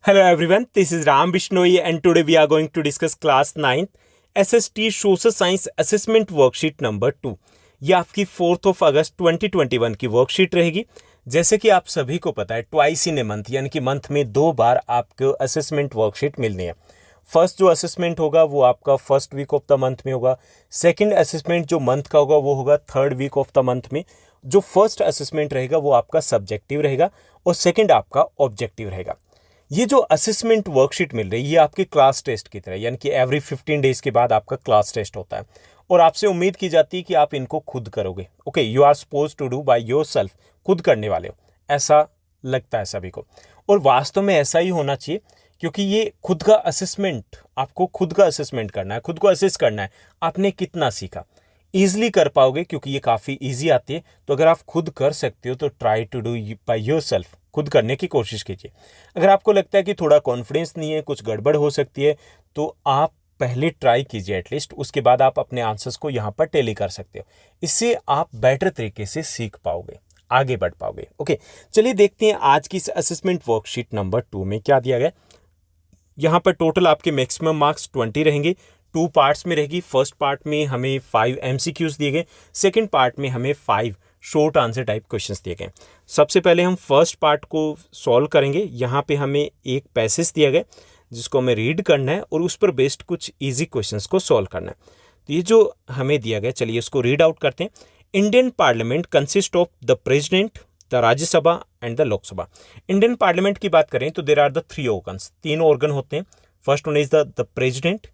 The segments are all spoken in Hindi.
Hello everyone, this is Ram Bishnoi and today we are going to discuss class 9th SST Social Science Assessment Worksheet number 2। ये आपकी 4 अगस्त 2021 की वर्कशीट रहेगी। जैसे कि आप सभी को पता है ट्वाइस इन ए मंथ यानी कि मंथ में 2 बार आपको असेसमेंट वर्कशीट मिलनी है। फर्स्ट जो असेसमेंट होगा वो आपका first week of the month में होगा। सेकंड असेसमेंट जो मंथ का होगा वो होगा third week of the month में। जो फर्स्ट असेसमेंट रहेगा वो आपका सब्जेक्टिव रहेगा और सेकेंड आपका ऑब्जेक्टिव रहेगा। ये जो असेसमेंट वर्कशीट मिल रही है ये आपके क्लास टेस्ट की तरह यानी कि एवरी 15 डेज के बाद आपका क्लास टेस्ट होता है और आपसे उम्मीद की जाती है कि आप इनको खुद करोगे। Okay, you are suppose to do by yourself, खुद करने वाले हो, ऐसा लगता है सभी को और वास्तव में ऐसा ही होना चाहिए क्योंकि ये खुद का असेसमेंट, आपको खुद का असेसमेंट करना है, खुद को असेस करना है आपने कितना सीखा। ईजिली कर पाओगे क्योंकि ये काफ़ी ईजी आती है। तो अगर आप खुद कर सकते हो तो try to do by yourself, खुद करने की कोशिश कीजिए। अगर आपको लगता है कि थोड़ा कॉन्फिडेंस नहीं है, कुछ गड़बड़ हो सकती है, तो आप पहले ट्राई कीजिए एटलीस्ट, उसके बाद आप अपने आंसर्स को यहाँ पर टैली कर सकते हो। इससे आप बेटर तरीके से सीख पाओगे, आगे बढ़ पाओगे। ओके, चलिए देखते हैं आज की इस असेसमेंट वर्कशीट नंबर 2 में क्या दिया गया। यहाँ पर टोटल आपके मैक्सिमम मार्क्स 20 रहेंगे। 2 पार्ट्स में रहेगी। फर्स्ट पार्ट में हमें 5 MCQs दिए गए, सेकेंड पार्ट में हमें 5 शॉर्ट आंसर टाइप क्वेश्चंस दिए गए। सबसे पहले हम फर्स्ट पार्ट को सॉल्व करेंगे। यहाँ पे हमें एक पैसेज दिया गया जिसको हमें रीड करना है और उस पर बेस्ड कुछ इजी क्वेश्चंस को सॉल्व करना है। तो ये जो हमें दिया गया, चलिए इसको रीड आउट करते हैं। Indian parliament consist of the president, the Rajya Sabha and the Lok Sabha. Indian parliament की बात करें तो there are the 3 organs, 3 organ होते हैं। First one is the president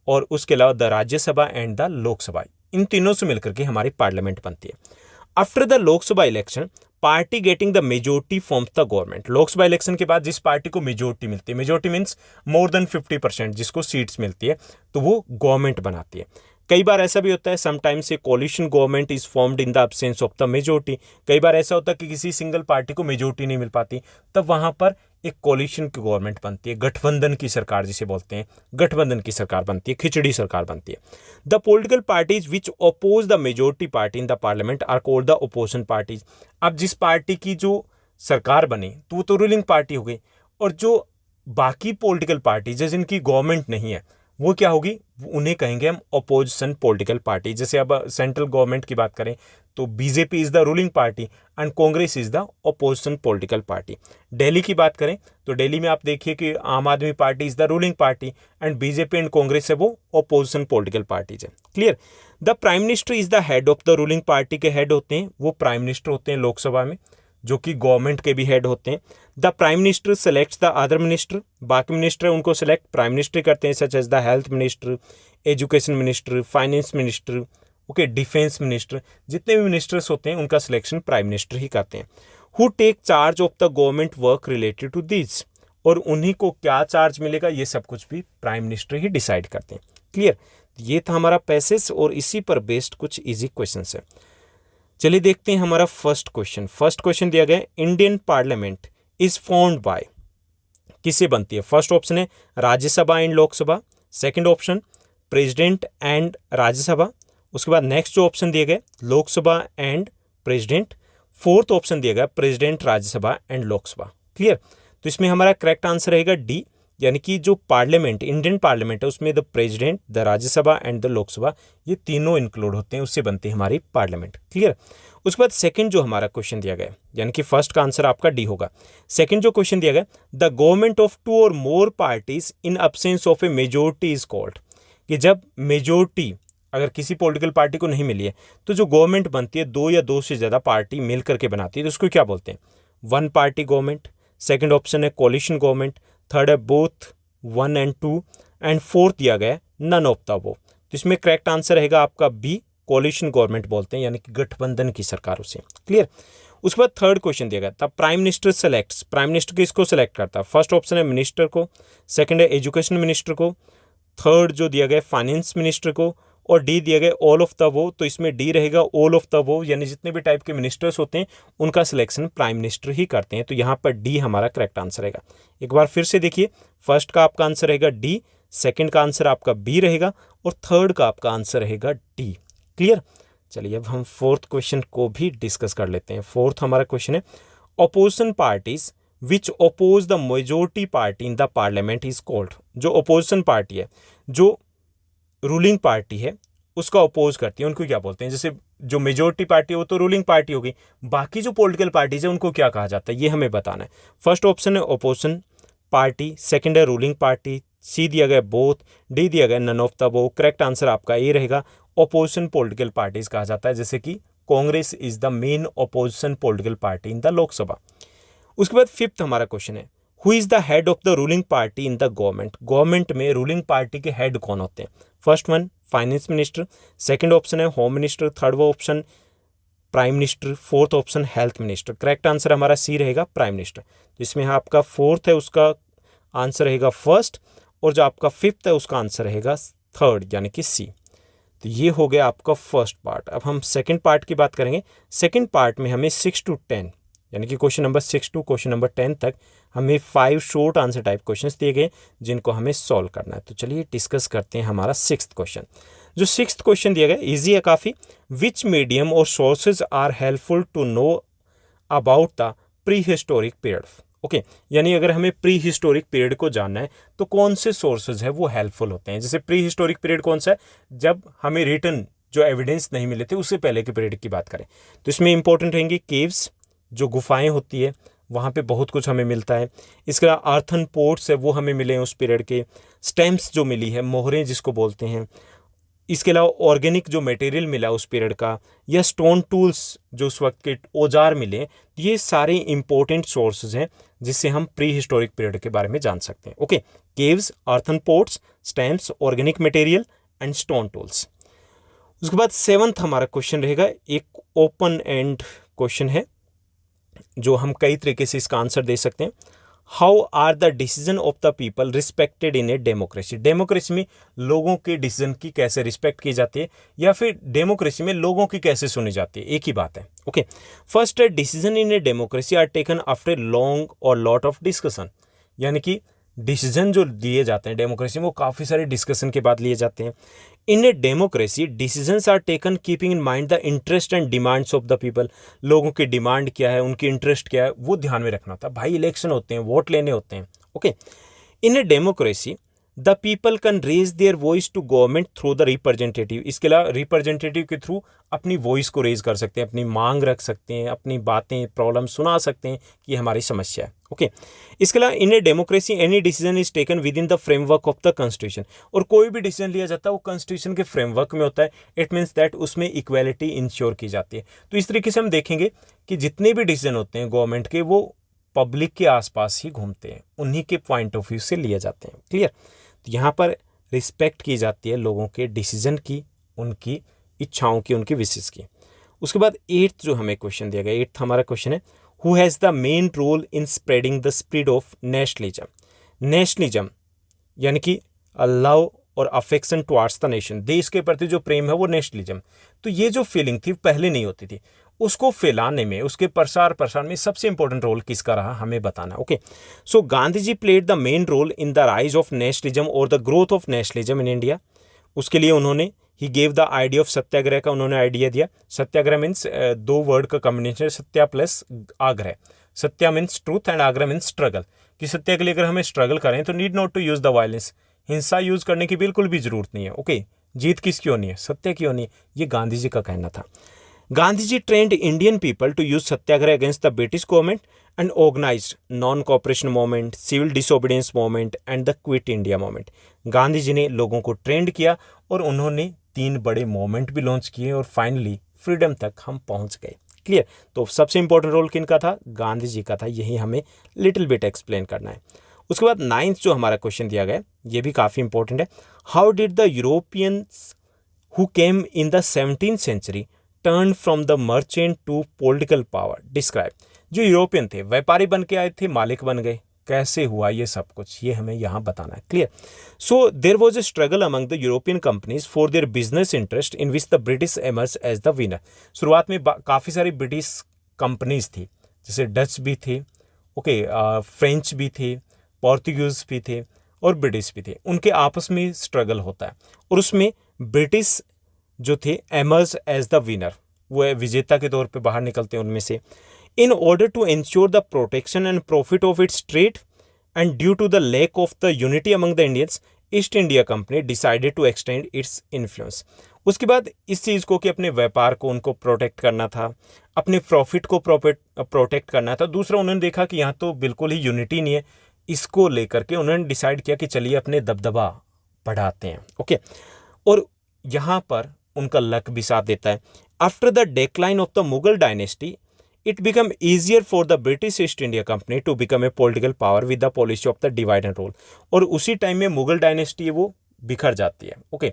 और उसके अलावा the Rajya Sabha and the Lok Sabha. इन तीनों से मिलकर के हमारी पार्लियामेंट बनती है। After the Lok Sabha election party getting the majority forms the government. Lok Sabha election के बाद जिस पार्टी को मेजोरिटी मिलती है, मेजोरिटी मीन्स मोर देन 50% जिसको सीट्स मिलती है, तो वो गवर्नमेंट बनाती है। कई बार ऐसा भी होता है sometimes a coalition government is formed in the absence of the majority. कई बार ऐसा होता है कि किसी सिंगल पार्टी को मेजोरिटी नहीं मिल पाती, तब वहां पर एक कोलिशन की गवर्नमेंट बनती है, गठबंधन की सरकार जिसे बोलते हैं, गठबंधन की सरकार बनती है, खिचड़ी सरकार बनती है। The political parties which oppose the majority party in the parliament are called the opposition parties. अब जिस पार्टी की जो सरकार बनी तो वो तो रूलिंग पार्टी हो गई, और जो बाकी पॉलिटिकल पार्टीज है जिनकी गवर्नमेंट नहीं है वो क्या होगी, उन्हें कहेंगे हम अपोजिशन पॉलिटिकल पार्टी। जैसे अब सेंट्रल गवर्नमेंट की बात करें तो BJP is the ruling party and Congress is the opposition political party. Delhi की बात करें तो दिल्ली में आप देखिए कि आम आदमी party is the ruling party and BJP and Congress है वो अपोजिशन पॉलिटिकल पार्टीज है। Clear. The prime minister is the head of the ruling party के हेड होते हैं, वो प्राइम मिनिस्टर होते हैं लोकसभा में, जो कि गवर्नमेंट के भी हेड होते हैं। The prime minister selects the other minister, बाकी मिनिस्टर उनको सेलेक्ट प्राइम मिनिस्टर करते हैं, such as the health minister, education minister, finance minister, okay, defence minister. जितने भी मिनिस्टर्स होते हैं उनका सिलेक्शन प्राइम मिनिस्टर ही करते हैं। Who take charge of the government work related to this, और उन्हीं को क्या चार्ज मिलेगा ये सब कुछ भी प्राइम मिनिस्टर ही डिसाइड करते हैं। क्लियर। ये था हमारा पैसेज और इसी पर बेस्ड कुछ इजी क्वेश्चन है। चलिए देखते हैं हमारा फर्स्ट क्वेश्चन। फर्स्ट क्वेश्चन दिया गया Indian parliament is formed by, किससे बनती है। फर्स्ट ऑप्शन है Rajya Sabha and Lok Sabha, second option president and Rajya Sabha, उसके बाद नेक्स्ट जो ऑप्शन दिए गए Lok Sabha and president, fourth option दिया गया president Rajya Sabha and Lok Sabha. Clear. तो इसमें हमारा करेक्ट आंसर रहेगा डी, यानी कि जो पार्लियामेंट, इंडियन पार्लियामेंट है उसमें the president, the Rajya Sabha and the Lok Sabha, ये तीनों इंक्लूड होते हैं, उससे बनती है हमारी पार्लियामेंट। क्लियर। उसके बाद सेकंड जो हमारा क्वेश्चन दिया गया, यानी कि फर्स्ट का आंसर आपका डी होगा। सेकंड जो क्वेश्चन दिया गया द गवर्नमेंट ऑफ 2 और more parties in absence of a majority is called, कि जब मेजोरिटी अगर किसी पॉलिटिकल पार्टी को नहीं मिली है तो जो गवर्नमेंट बनती है 2 या 2 से ज़्यादा पार्टी मिल करके बनाती है तो उसको क्या बोलते हैं, 1 पार्टी गवर्नमेंट। सेकंड ऑप्शन है कोलिशन गवर्नमेंट, थर्ड है बोथ 1 and 2 एंड फोर्थ दिया गया नन ऑफ द अबव। तो इसमें करेक्ट आंसर रहेगा आपका बी, कोलिशन गवर्नमेंट बोलते हैं, यानी कि गठबंधन की सरकार उसे। क्लियर। उसके बाद थर्ड क्वेश्चन दिया गया था prime minister selects, prime minister किसको सेलेक्ट करता है। फर्स्ट ऑप्शन है मिनिस्टर को, सेकंड है एजुकेशन मिनिस्टर को, थर्ड जो दिया गया फाइनेंस मिनिस्टर को, और डी दिया गया ऑल ऑफ द अबव। तो इसमें डी रहेगा ऑल ऑफ द अबव, यानी जितने भी टाइप के मिनिस्टर्स होते हैं उनका सिलेक्शन प्राइम मिनिस्टर ही करते हैं। तो यहाँ पर डी हमारा करेक्ट आंसर रहेगा। एक बार फिर से देखिए, फर्स्ट का आपका आंसर रहेगा डी, सेकंड का आंसर आपका बी रहेगा और थर्ड का आपका आंसर रहेगा डी। क्लियर। चलिए अब हम फोर्थ क्वेश्चन को भी डिस्कस कर लेते हैं। फोर्थ हमारा क्वेश्चन है opposition parties which oppose the majority party in the parliament is called. जो अपोजिशन पार्टी है, जो रूलिंग पार्टी है, उसका अपोज करती है, उनको क्या बोलते हैं? जैसे जो मेजोरिटी पार्टी है वो तो रूलिंग पार्टी होगी, बाकी जो पॉलिटिकल पार्टीज है उनको क्या कहा जाता है, ये हमें बताना है। फर्स्ट ऑप्शन है अपोजिशन पार्टी, सेकंड है रूलिंग पार्टी, सी दिया गया बोथ, डी दिया गया none of the above. Correct answer आपका ए रहेगा, अपोजिशन पॉलिटिकल पार्टीज कहा जाता है, जैसे कि Congress is the main opposition political party in the Lok Sabha. उसके बाद फिफ्थ हमारा क्वेश्चन है, who is the head of the ruling party in the government. Government में रूलिंग पार्टी के हेड कौन होते हैं? First one finance minister, second option है home minister, third option prime minister, fourth option health minister. Correct answer हमारा सी रहेगा, प्राइम मिनिस्टर। तो इसमें आपका फोर्थ है उसका आंसर रहेगा फर्स्ट, और जो आपका फिफ्थ है उसका आंसर रहेगा थर्ड, यानी कि सी। तो ये हो गया आपका फर्स्ट पार्ट। अब हम सेकंड पार्ट की बात करेंगे। सेकंड पार्ट में हमें 6 to 10 यानी कि question number 6 to question number 10 तक हमें 5 शॉर्ट आंसर टाइप क्वेश्चंस दिए गए, जिनको हमें सॉल्व करना है। तो चलिए डिस्कस करते हैं हमारा 6th क्वेश्चन। जो 6th क्वेश्चन दिया गया इजी है काफ़ी। विच मीडियम और sources are helpful to know about the pre historic period. Okay, यानी अगर हमें प्री हिस्टोरिक पीरियड को जानना है तो कौन से सोर्सेज है वो हेल्पफुल होते हैं। जैसे प्री हिस्टोरिक पीरियड कौन सा है? जब हमें रिटर्न जो एविडेंस नहीं मिले थे उससे पहले के पीरियड की बात करें तो इसमें इंपॉर्टेंट रहेंगे केव्स, जो गुफाएं होती है वहाँ पे बहुत कुछ हमें मिलता है। इसके अलावा अर्थन पोर्ट्स है वो हमें मिले हैं उस पीरियड के। स्टैम्प्स जो मिली है, मोहरें जिसको बोलते हैं। इसके अलावा ऑर्गेनिक जो मटेरियल मिला उस पीरियड का, या स्टोन टूल्स जो उस वक्त के औजार मिले, ये सारे इंपॉर्टेंट सोर्सेज हैं जिससे हम प्री हिस्टोरिक पीरियड के बारे में जान सकते हैं। Okay, caves, earthen ports, stamps, organic material and stone tools. उसके बाद 7th हमारा क्वेश्चन रहेगा, एक ओपन एंड क्वेश्चन है जो हम कई तरीके से इसका आंसर दे सकते हैं। How are the decision of the people respected in a democracy. Democracy में लोगों के डिसीजन की कैसे रिस्पेक्ट की जाती है, या फिर डेमोक्रेसी में लोगों की कैसे सुनी जाती है, एक ही बात है। ओके, फर्स्ट है decision in a democracy are taken after long और लॉट ऑफ डिस्कशन। यानी कि डिसीजन जो दिए जाते हैं डेमोक्रेसी में वो काफ़ी सारे डिस्कशन के बाद लिए जाते हैं। In a democracy decisions are taken keeping in mind the interest and demands of the people. लोगों की डिमांड क्या है, उनकी इंटरेस्ट क्या है, वो ध्यान में रखना था। भाई इलेक्शन होते हैं, वोट लेने होते हैं। Okay, in a democracy the people can raise their voice to government through the representative. इसके अलावा रिप्रेजेंटेटिव के थ्रू अपनी वॉइस को रेज कर सकते हैं, अपनी मांग रख सकते हैं, अपनी बातें प्रॉब्लम सुना सकते हैं कि हमारी समस्या है। ओके, इसके अलावा in a democracy any decision is taken with in the framework of the constitution. और कोई भी डिसीजन लिया जाता है वो कॉन्स्टिट्यूशन के फ्रेमवर्क में होता है। इट मीन्स दैट उसमें इक्वालिटी इंश्योर की जाती है। तो इस तरीके से हम देखेंगे कि जितने भी डिसीजन होते हैं गवर्नमेंट के, वो पब्लिक के आसपास ही घूमते हैं, उन्हीं के पॉइंट ऑफ व्यू से लिए जाते हैं। क्लियर? तो यहाँ पर रिस्पेक्ट की जाती है लोगों के डिसीजन की, उनकी इच्छाओं की, उनकी विशेष की। उसके बाद 8th जो हमें क्वेश्चन दिया गया, 8th हमारा क्वेश्चन है, who has the main role in spreading the spirit of nationalism. Nationalism यानी कि लव और अफेक्शन टुवार्ड्स द नेशन, देश के प्रति जो प्रेम है वो नेशनलिज्म। तो ये जो फीलिंग थी पहले नहीं होती थी, उसको फैलाने में, उसके प्रसार में सबसे इंपॉर्टेंट रोल किसका रहा हमें बताना। Okay, so Gandhi ji played the main role in the rise of nationalism और the growth of nationalism in India. उसके लिए उन्होंने ही gave the idea of satyagraha का उन्होंने आइडिया दिया। सत्याग्रह मीन्स 2 वर्ड का कॉम्बिनेशन है, satya plus agraha. Satya means truth and agraha means struggle, कि सत्य के लिए अगर हमें स्ट्रगल करें तो need not to use the violence, हिंसा यूज करने की बिल्कुल भी जरूरत नहीं है। ओके, जीत किसकी होनी है? सत्य की होनी है। ये गांधी जी का कहना था। Gandhi ji trained Indian people to use satyagraha against the British government and organised non cooperation movement, civil disobedience movement and the quit India movement. Gandhi ji ने लोगों को ट्रेंड किया और उन्होंने 3 बड़े मूवमेंट भी लॉन्च किए और फाइनली फ्रीडम तक हम पहुंच गए। क्लियर? तो सबसे इंपॉर्टेंट रोल किनका था? गांधी जी का था। यही हमें लिटिल बिट एक्सप्लेन करना है। उसके बाद 9th जो हमारा क्वेश्चन दिया गया, ये भी काफ़ी इंपॉर्टेंट है। How did the Europeans who came in the 17th century turn from the merchant to political power describe. जो यूरोपियन थे, व्यापारी बन के आए थे, मालिक बन गए, कैसे हुआ ये सब कुछ, ये हमें यहाँ बताना है। Clear? So there was a struggle among the European companies for their business interest in which the British emerge as the winner. शुरुआत में काफ़ी सारी ब्रिटिश कंपनीज थी, जैसे डच भी थे, ओके, फ्रेंच भी थे, पोर्तुगीज भी थे और ब्रिटिश भी थे। उनके आपस में स्ट्रगल होता है और उसमें ब्रिटिश जो थे एमर्ज एज द विनर, वो विजेता के तौर पे बाहर निकलते हैं उनमें से। In order to ensure the protection and profit of its trade and due to the lack of the unity among the Indians, East India Company decided to extend its influence. उसके बाद इस चीज़ को कि अपने व्यापार को उनको प्रोटेक्ट करना था, अपने प्रॉफिट को प्रोटेक्ट करना था। दूसरा, उन्होंने देखा कि यहाँ तो बिल्कुल ही यूनिटी नहीं है, इसको लेकर के उन्होंने डिसाइड किया कि चलिए अपने दबदबा बढ़ाते हैं। ओके, और यहाँ पर उनका लक भी साथ देता है। After the decline of the Mughal dynasty, it became easier for the British East India Company to become a political power with the policy of the divide and rule। और उसी टाइम में मुगल डायनेस्टी है वो बिखर जाती है। ओके,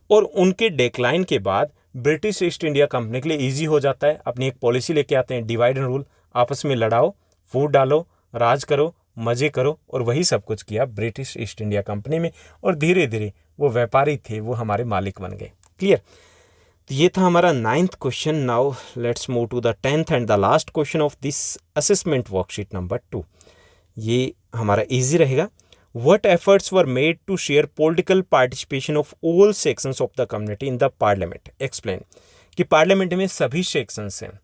और उनके डिक्लाइन के बाद ब्रिटिश ईस्ट इंडिया कंपनी के लिए इजी हो जाता है, अपनी एक पॉलिसी लेके आते हैं, डिवाइड एंड रूल, आपस में लड़ाओ, फूट डालो, राज करो, मजे करो, और वही सब कुछ किया ब्रिटिश ईस्ट इंडिया कंपनी में। और धीरे धीरे वो व्यापारी थे, वो हमारे मालिक बन गए। क्लियर? तो ये था हमारा 9th क्वेश्चन। Now let's move to the 10th and the last question of this assessment worksheet number 2। ये हमारा इजी रहेगा। What efforts were made to share political participation of all sections of the community in the parliament? Explain. कि पार्लियामेंट में सभी सेक्शंस हैं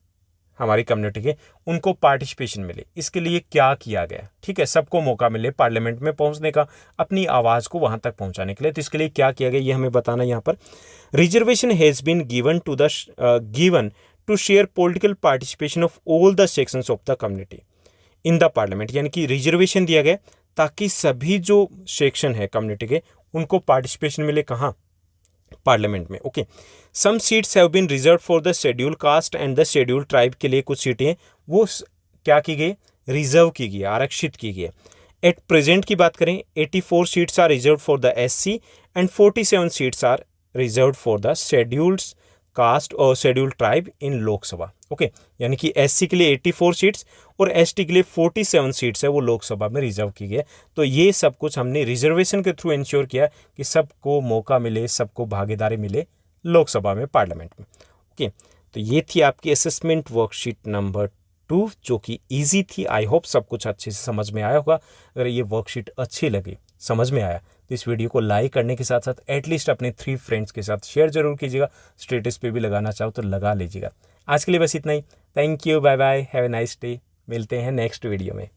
हमारी कम्युनिटी के, उनको पार्टिसिपेशन मिले, इसके लिए क्या किया गया? ठीक है, सबको मौका मिले पार्लियामेंट में पहुंचने का, अपनी आवाज़ को वहां तक पहुंचाने के लिए। तो इसके लिए क्या किया गया ये हमें बताना। यहाँ पर reservation has been given to share political participation of all the sections of the community in the parliament, यानी कि रिजर्वेशन दिया गया ताकि सभी जो सेक्शन है कम्युनिटी के उनको पार्टिसिपेशन मिले। कहाँ? पार्लियामेंट में। Okay, some seats have been reserve for the schedule caste and the schedule tribe के लिए कुछ सीटें वो क्या की गई? रिजर्व की गई, आरक्षित की गई। एट प्रेजेंट की बात करें 84 seats are reserved for the SC and 47 seats are reserved for the scheduled caste और schedule tribe in Lok Sabha. Okay, यानी कि एससी के लिए 84 सीट्स और एसटी के लिए 47 सीट्स है वो लोकसभा में रिजर्व की गई। तो ये सब कुछ हमने रिजर्वेशन के थ्रू इंश्योर किया कि सबको मौका मिले, सबको भागीदारी मिले लोकसभा में, पार्लियामेंट में। ओके, तो ये थी आपकी असेसमेंट वर्कशीट नंबर 2 जो कि ईजी थी। आई होप सब कुछ अच्छे से समझ में आया होगा। अगर ये वर्कशीट अच्छी लगी, समझ में आया, तो इस वीडियो को लाइक करने के साथ साथ एटलीस्ट अपने 3 फ्रेंड्स के साथ शेयर जरूर कीजिएगा। स्टेटस पे भी लगाना चाहो तो लगा लीजिएगा। आज के लिए बस इतना ही। Thank you, bye bye, have a nice day. मिलते हैं नेक्स्ट वीडियो में।